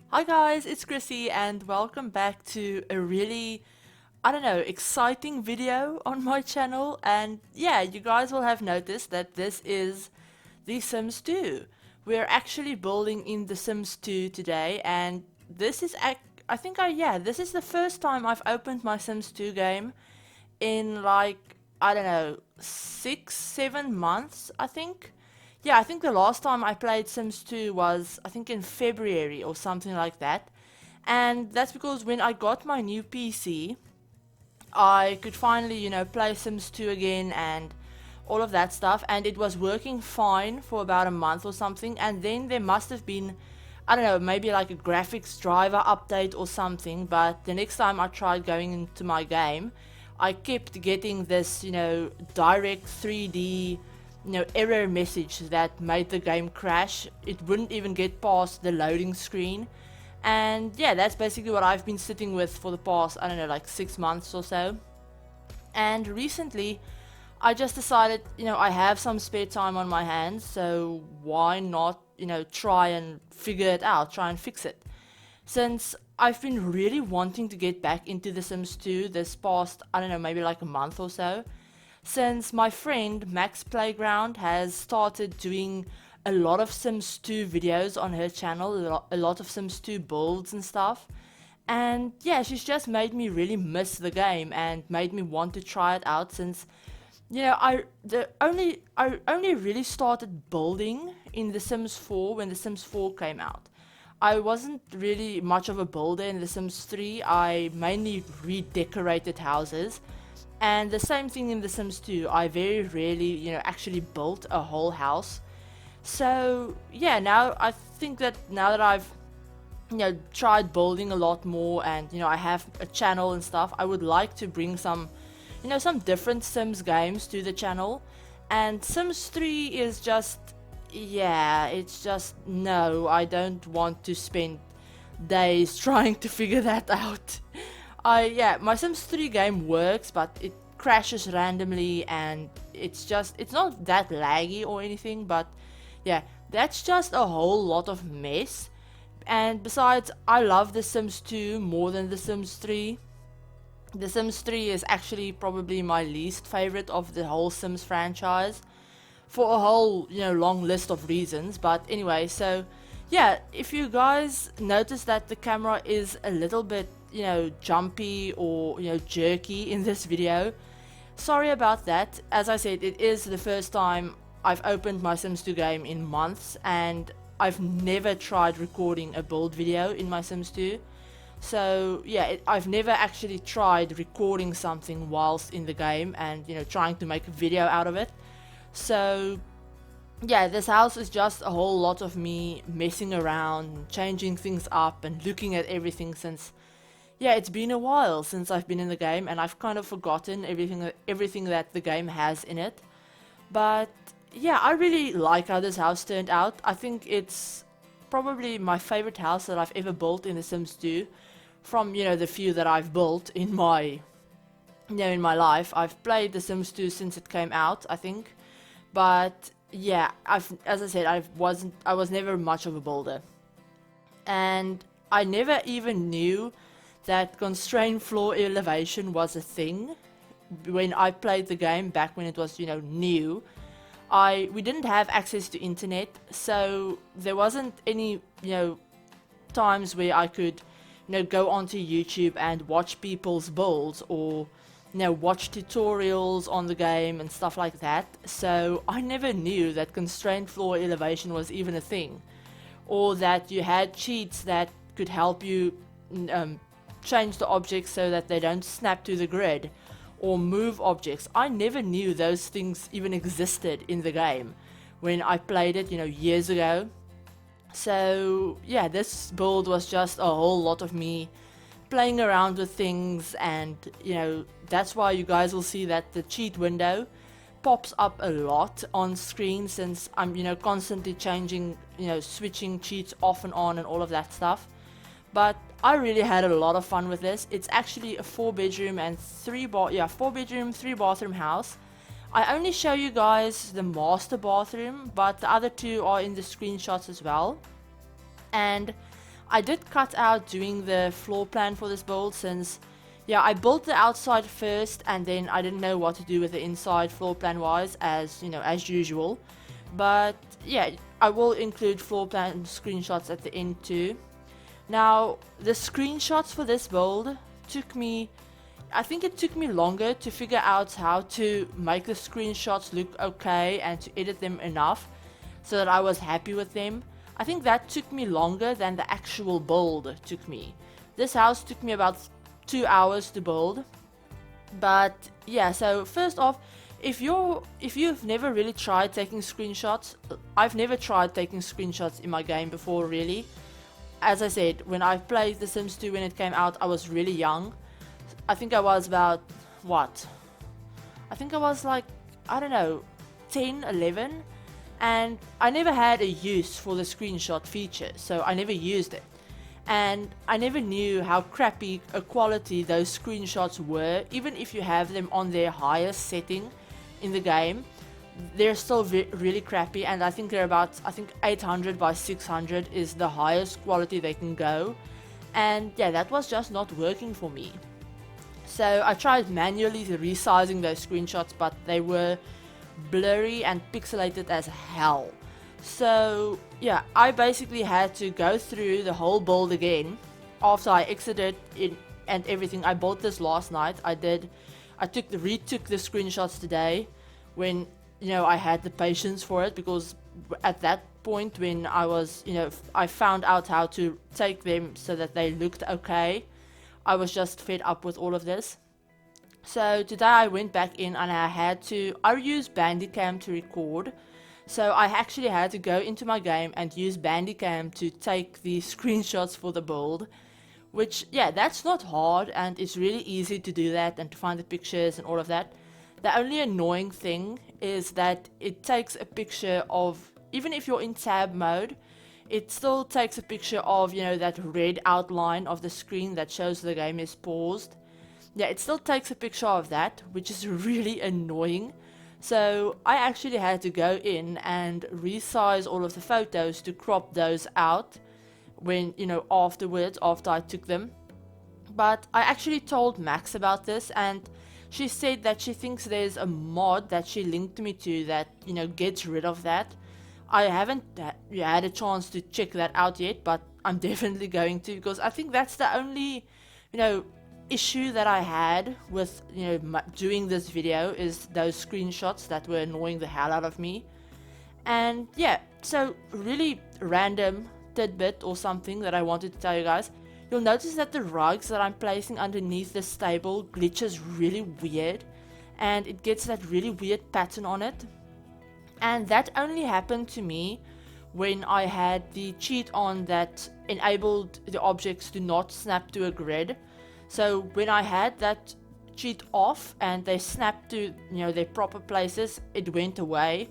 Hi guys, it's Chrissie and welcome back to a really, I don't know, exciting video on my channel. And yeah, you guys will have noticed that this is The Sims 2. We're actually building in The Sims 2 today, and this is this is the first time I've opened my Sims 2 game in like, I don't know, 6, 7 months, I think. Yeah, I think the last time I played Sims 2 was, I think, in February or something like that. And that's because when I got my new PC, I could finally, play Sims 2 again and all of that stuff. And it was working fine for about a month or something. And then there must have been, I don't know, maybe like a graphics driver update or something. But the next time I tried going into my game, I kept getting this, direct 3D, error message that made the game crash. It wouldn't even get past the loading screen. And yeah, that's basically what I've been sitting with for the past, I don't know, like 6 months or so. And recently, I just decided, I have some spare time on my hands, so why not, try and figure it out, try and fix it. Since I've been really wanting to get back into The Sims 2 this past, I don't know, maybe like a month or so. Since my friend Max Playground has started doing a lot of Sims 2 videos on her channel, a lot of Sims 2 builds and stuff. And yeah, she's just made me really miss the game and made me want to try it out since I only really started building in The Sims 4 when The Sims 4 came out. I wasn't really much of a builder in The Sims 3. I mainly redecorated houses. And the same thing in The Sims 2. I very rarely, actually built a whole house. So yeah, now I think that now that I've tried building a lot more and I have a channel and stuff, I would like to bring some some different Sims games to the channel. And Sims 3 is just, yeah, it's just, no, I don't want to spend days trying to figure that out. Yeah, my Sims 3 game works, but it crashes randomly and it's not that laggy or anything, but yeah, that's just a whole lot of mess. And besides, I love The Sims 2 more than The Sims 3. The Sims 3 is actually probably my least favorite of the whole Sims franchise for a whole, long list of reasons. But anyway, so yeah, if you guys notice that the camera is a little bit, jumpy or, jerky in this video, sorry about that. As I said, it is the first time I've opened my Sims 2 game in months, and I've never tried recording a build video in my Sims 2. So yeah, I've never actually tried recording something whilst in the game and trying to make a video out of it. So yeah, this house is just a whole lot of me messing around, changing things up and looking at everything since yeah, it's been a while since I've been in the game and I've kind of forgotten everything that the game has in it. But yeah, I really like how this house turned out. I think it's probably my favorite house that I've ever built in The Sims 2 from, the few that I've built in my, in my life. I've played The Sims 2 since it came out, I think. But yeah, as I said, I was never much of a builder. And I never even knew that constrained floor elevation was a thing when I played the game back when it was, new. We didn't have access to internet, so there wasn't any, times where I could, go onto YouTube and watch people's builds or, watch tutorials on the game and stuff like that. So I never knew that constrained floor elevation was even a thing, or that you had cheats that could help you change the objects so that they don't snap to the grid or move objects. I never knew those things even existed in the game when I played it, years ago. So yeah, this build was just a whole lot of me playing around with things, and that's why you guys will see that the cheat window pops up a lot on screen since I'm constantly changing, switching cheats off and on and all of that stuff. But I really had a lot of fun with this. It's actually a 4-bedroom and 4-bedroom, 3-bathroom house. I only show you guys the master bathroom, but the other two are in the screenshots as well. And I did cut out doing the floor plan for this build since, yeah, I built the outside first and then I didn't know what to do with the inside floor plan wise, as you know, as usual. But yeah, I will include floor plan screenshots at the end too. Now, the screenshots for this build took me, I think it took me longer to figure out how to make the screenshots look okay and to edit them enough so that I was happy with them. I think that took me longer than the actual build took me. This house took me about 2 hours to build. But yeah, so first off, if you've never really tried taking screenshots, I've never tried taking screenshots in my game before really. As I said, when I played The Sims 2 when it came out, I was really young. I think I was about, what? I think I was like, I don't know, 10, 11. And I never had a use for the screenshot feature, so I never used it. And I never knew how crappy a quality those screenshots were. Even if you have them on their highest setting in the game, they're still really crappy. And I think they're about, I think 800 by 600 is the highest quality they can go. And yeah, that was just not working for me. So I tried manually resizing those screenshots, but they were blurry and pixelated as hell. So yeah, I basically had to go through the whole build again after I exited it and everything. I bought this last night. I retook the screenshots today when, you know, I had the patience for it, because at that point when I was, you know, I found out how to take them so that they looked okay, I was just fed up with all of this. So today I went back in and I used Bandicam to record. So I actually had to go into my game and use Bandicam to take the screenshots for the build. Which, yeah, that's not hard and it's really easy to do that and to find the pictures and all of that. The only annoying thing is that it takes a picture of, even if you're in tab mode, it still takes a picture of, you know, that red outline of the screen that shows the game is paused. Yeah, it still takes a picture of that, which is really annoying. So I actually had to go in and resize all of the photos to crop those out when, you know, afterwards, after I took them. But I actually told Max about this, and she said that she thinks there's a mod that she linked me to that, you know, gets rid of that. I haven't had a chance to check that out yet, but I'm definitely going to, because I think that's the only, you know, issue that I had with, you know, doing this video, is those screenshots that were annoying the hell out of me. And yeah, so really random tidbit or something that I wanted to tell you guys. You'll notice that the rugs that I'm placing underneath the stable glitches really weird, and it gets that really weird pattern on it. And that only happened to me when I had the cheat on that enabled the objects to not snap to a grid. So when I had that cheat off and they snapped to, you know, their proper places, it went away,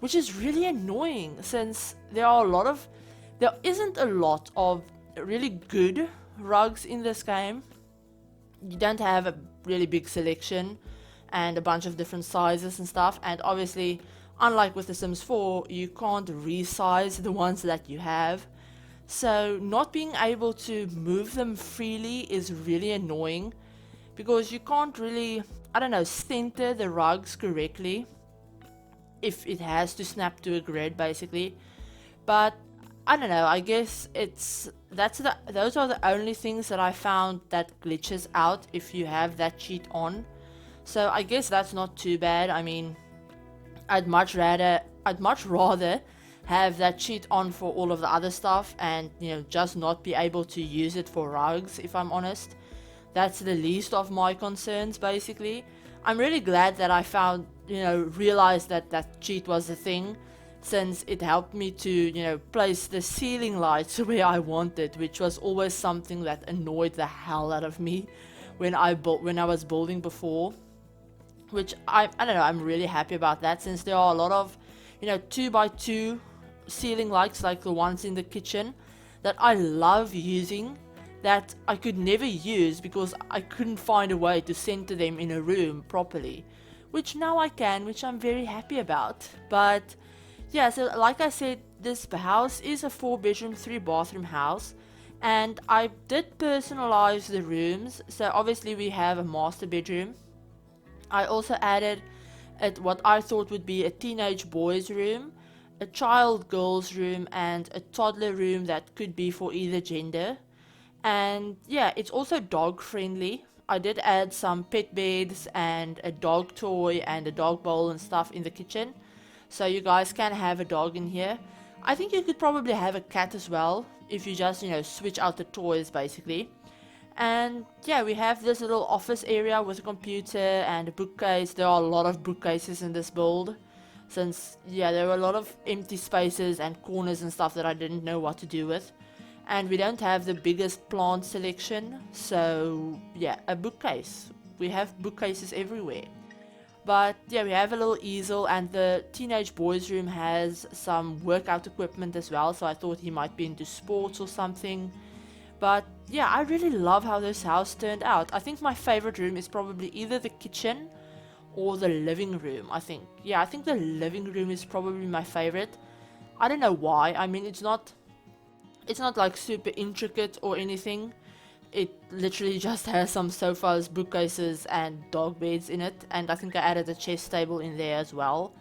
which is really annoying since there isn't a lot of really good rugs in this game. You don't have a really big selection and a bunch of different sizes and stuff, and obviously, unlike with The Sims 4, you can't resize the ones that you have. So not being able to move them freely is really annoying, because you can't really, I don't know, center the rugs correctly if it has to snap to a grid basically. But I don't know, I guess those are the only things that I found that glitches out if you have that cheat on. So I guess that's not too bad. I mean, I'd much rather have that cheat on for all of the other stuff and, you know, just not be able to use it for rugs, if I'm honest. That's the least of my concerns basically. I'm really glad that I realized that that cheat was a thing, since it helped me to, you know, place the ceiling lights where I wanted, which was always something that annoyed the hell out of me when I was building before. Which I don't know, I'm really happy about that, since there are a lot of, you know, 2x2 ceiling lights like the ones in the kitchen that I love using, that I could never use because I couldn't find a way to center them in a room properly, which now I can, which I'm very happy about. But yeah, so like I said, this house is a 4-bedroom 3-bathroom house, And I did personalize the rooms. So obviously we have a master bedroom. I also added what I thought would be a teenage boys room, a child girls room, and a toddler room that could be for either gender. And yeah, it's also dog friendly. I did add some pet beds and a dog toy and a dog bowl and stuff in the kitchen. So you guys can have a dog in here. I think you could probably have a cat as well if you just, switch out the toys basically. And yeah, we have this little office area with a computer and a bookcase. There are a lot of bookcases in this build, since yeah, there were a lot of empty spaces and corners and stuff that I didn't know what to do with. And we don't have the biggest plant selection, so yeah, a bookcase. We have bookcases everywhere. But yeah, we have a little easel, and the teenage boys room has some workout equipment as well, so I thought he might be into sports or something. But yeah, I really love how this house turned out. I think my favorite room is probably either the kitchen or the living room, I think. Yeah, I think the living room is probably my favorite. I don't know why. I mean, it's not like super intricate or anything. It literally just has some sofas, bookcases, and dog beds in it. And I think I added a chess table in there as well.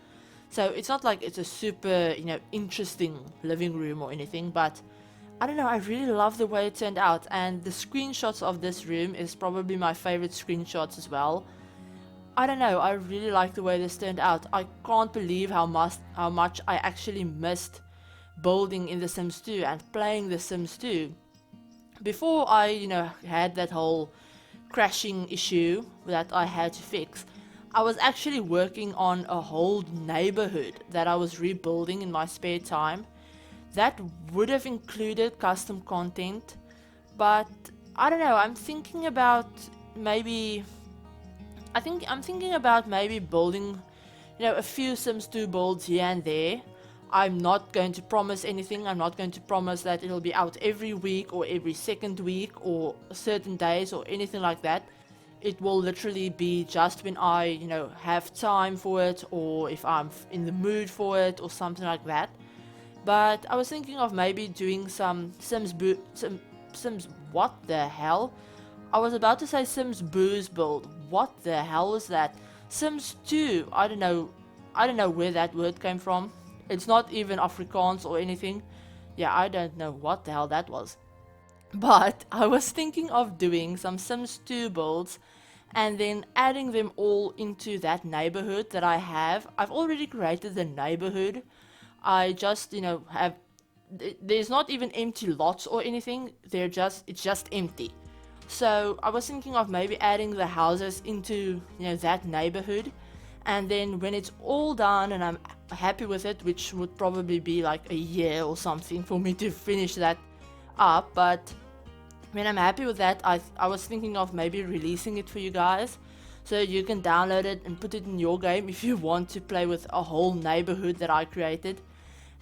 So it's not like it's a super, interesting living room or anything, but I don't know, I really love the way it turned out, and the screenshots of this room is probably my favorite screenshots as well. I don't know, I really like the way this turned out. I can't believe how much I actually missed building in The Sims 2 and playing The Sims 2. Before I, had that whole crashing issue that I had to fix, I was actually working on a whole neighborhood that I was rebuilding in my spare time. That would have included custom content, but I don't know, I'm thinking about maybe building, a few Sims 2 builds here and there. I'm not going to promise anything. I'm not going to promise that it'll be out every week or every second week or certain days or anything like that. It will literally be just when I, have time for it, or if I'm in the mood for it or something like that. But I was thinking of maybe doing some Sims what the hell? I was about to say Sims Booze build. What the hell was that? Sims 2. I don't know where that word came from. It's not even Afrikaans or anything. Yeah, I don't know what the hell that was. But I was thinking of doing some Sims 2 builds and then adding them all into that neighborhood that I have. I've already created the neighborhood. I just, there's not even empty lots or anything. It's just empty. So I was thinking of maybe adding the houses into, that neighborhood. And then when it's all done and I'm happy with it, which would probably be like a year or something for me to finish that up. But when I'm happy with that, I was thinking of maybe releasing it for you guys. So you can download it and put it in your game if you want to play with a whole neighborhood that I created.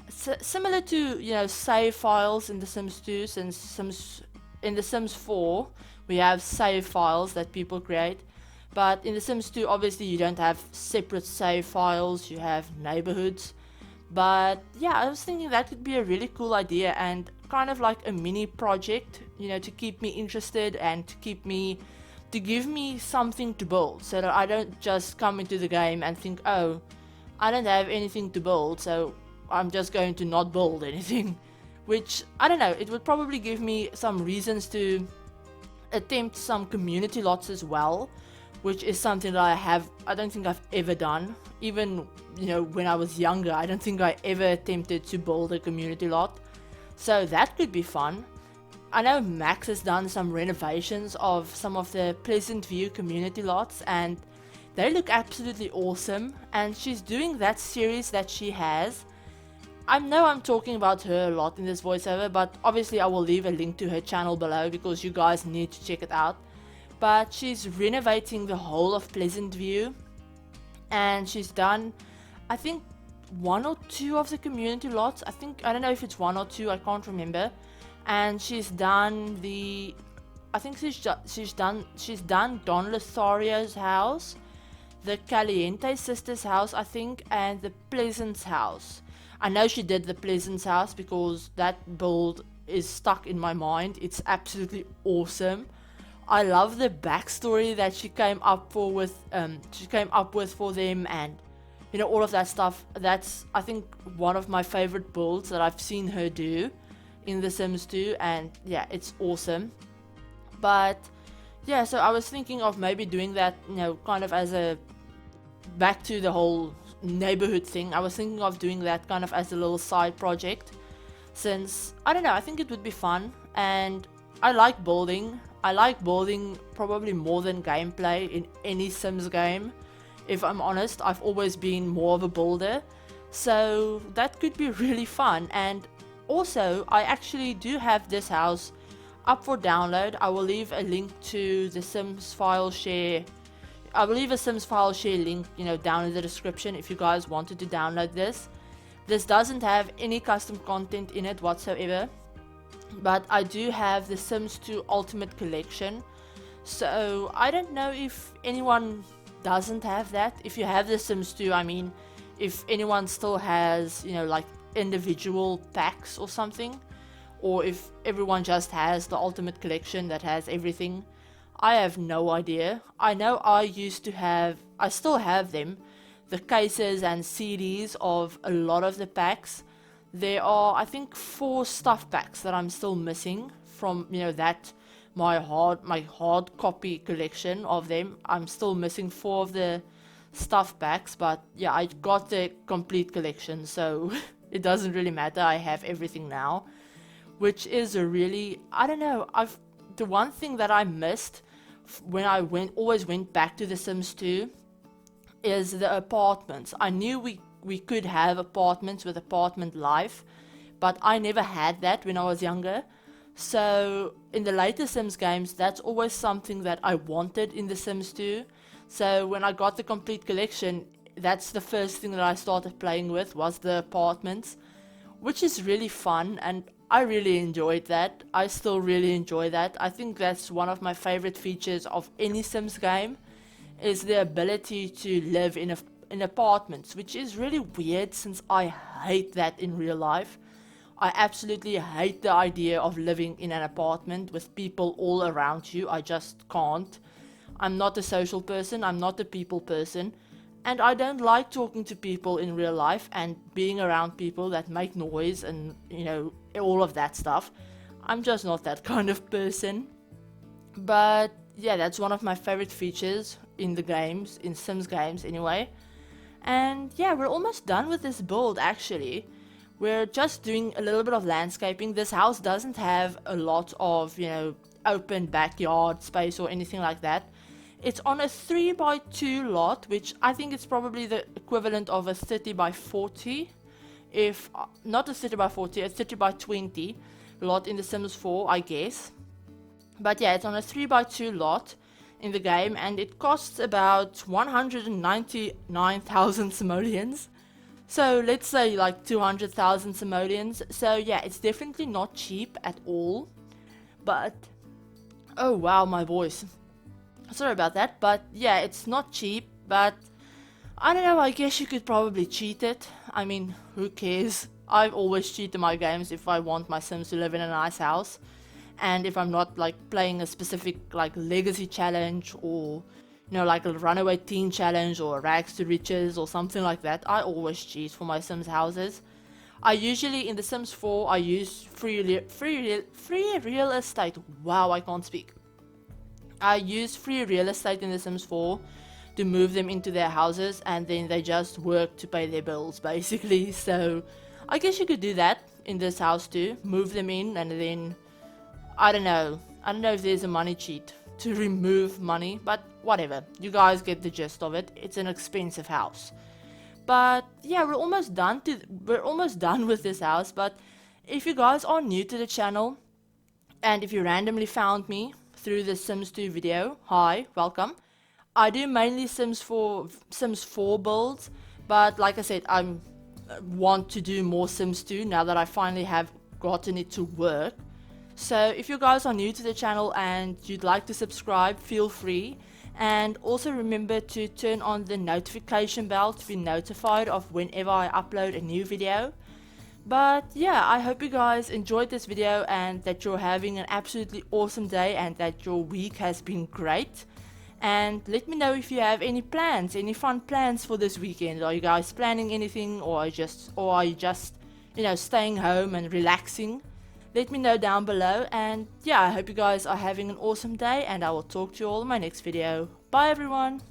Similar to, save files in The Sims 2, since in The Sims 4, we have save files that people create. But in The Sims 2, obviously you don't have separate save files, you have neighborhoods. But yeah, I was thinking that could be a really cool idea and kind of like a mini project, to keep me interested and to give me something to build, so that I don't just come into the game and think, oh, I don't have anything to build, so I'm just going to not build anything. Which, I don't know, it would probably give me some reasons to attempt some community lots as well, which is something that I don't think I've ever done. Even, when I was younger, I don't think I ever attempted to build a community lot. So that could be fun. I know Max has done some renovations of some of the Pleasant View community lots, and they look absolutely awesome. And she's doing that series that she has. I know I'm talking about her a lot in this voiceover, but obviously I will leave a link to her channel below because you guys need to check it out. But she's renovating the whole of Pleasant View, and she's done, I think, 1 or 2 of the community lots. I don't know if it's 1 or 2, I can't remember. And she's done she's done Don Lothario's house, the Caliente sisters' house, I think, and the Pleasant's house. I know she did the Pleasant's house because that build is stuck in my mind. It's absolutely awesome. I love the backstory that she came up with for them, and you know, all of that stuff. That's, I think, one of my favorite builds that I've seen her do in The Sims 2, and yeah, it's awesome. But yeah, so I was thinking of maybe doing that, you know, kind of as a back to the whole neighborhood thing. I was thinking of doing that kind of as a little side project, since I don't know, I think it would be fun, and I like building. I like building probably more than gameplay in any Sims game. If I'm honest, I've always been more of a builder, so that could be really fun. And also, I actually do have this house up for download. I will leave a link to the Sims file share. I will leave a Sims file share link, you know, down in the description if you guys wanted to download this. This doesn't have any custom content in it whatsoever, but I do have the Sims 2 Ultimate Collection. So I don't know if anyone doesn't have that. If you have the Sims 2, I mean, if anyone still has, you know, like individual packs or something, or if everyone just has the Ultimate Collection that has everything. I have no idea. I know I still have them, the cases and CDs of a lot of the packs. There are, I think, 4 stuff packs that I'm still missing from, you know, that my hard copy collection of them. I'm still missing 4 of the stuff packs, but yeah, I got the complete collection, so it doesn't really matter. I have everything now, which is a really, I don't know, the one thing that I missed when I always went back to The Sims 2 is the apartments. I knew we could have apartments with apartment life, but I never had that when I was younger. So in the later Sims games, that's always something that I wanted in The Sims 2. So when I got the complete collection, that's the first thing that I started playing with, was the apartments, which is really fun, and I really enjoyed that. I still really enjoy that. I think that's one of my favorite features of any Sims game, is the ability to live in apartments, which is really weird since I hate that in real life. I absolutely hate the idea of living in an apartment with people all around you. I just can't. I'm not a social person, I'm not a people person, and I don't like talking to people in real life and being around people that make noise and, you know, all of that stuff. I'm just not that kind of person. But yeah, that's one of my favorite features in the games, in Sims games anyway. And yeah, we're almost done with this build actually. We're just doing a little bit of landscaping. This house doesn't have a lot of, you know, open backyard space or anything like that. It's on a 3x2 lot, which I think it's probably the equivalent of a 30x40. If not a 30x40, a 30x20 lot in The Sims 4, I guess. But yeah, it's on a 3x2 lot in the game, and it costs about 199,000 simoleons. So let's say like 200,000 simoleons. So yeah, it's definitely not cheap at all. But oh wow, my voice. Sorry about that. But yeah, it's not cheap, but I don't know, I guess you could probably cheat it. I mean, who cares? I've always cheated my games if I want my Sims to live in a nice house. And if I'm not like playing a specific like legacy challenge, or you know, like a runaway teen challenge or rags to riches or something like that, I always cheat for my Sims houses. I usually, in The Sims 4, I use free real estate. Wow, I can't speak. I use free real estate in The Sims 4 to move them into their houses, and then they just work to pay their bills basically. So I guess you could do that in this house too, move them in, and then I don't know if there's a money cheat to remove money, but whatever, you guys get the gist of it. It's an expensive house. But yeah, we're almost done with this house. But if you guys are new to the channel, and if you randomly found me through the Sims 2 video, hi, welcome. I do mainly Sims 4 builds, but like I said, I want to do more Sims 2 now that I finally have gotten it to work. So if you guys are new to the channel and you'd like to subscribe, feel free. And also remember to turn on the notification bell to be notified of whenever I upload a new video. But yeah, I hope you guys enjoyed this video and that you're having an absolutely awesome day and that your week has been great. And let me know if you have any plans, any fun plans for this weekend. Are you guys planning anything, or are you just, staying home and relaxing? Let me know down below. And yeah, I hope you guys are having an awesome day, and I will talk to you all in my next video. Bye everyone.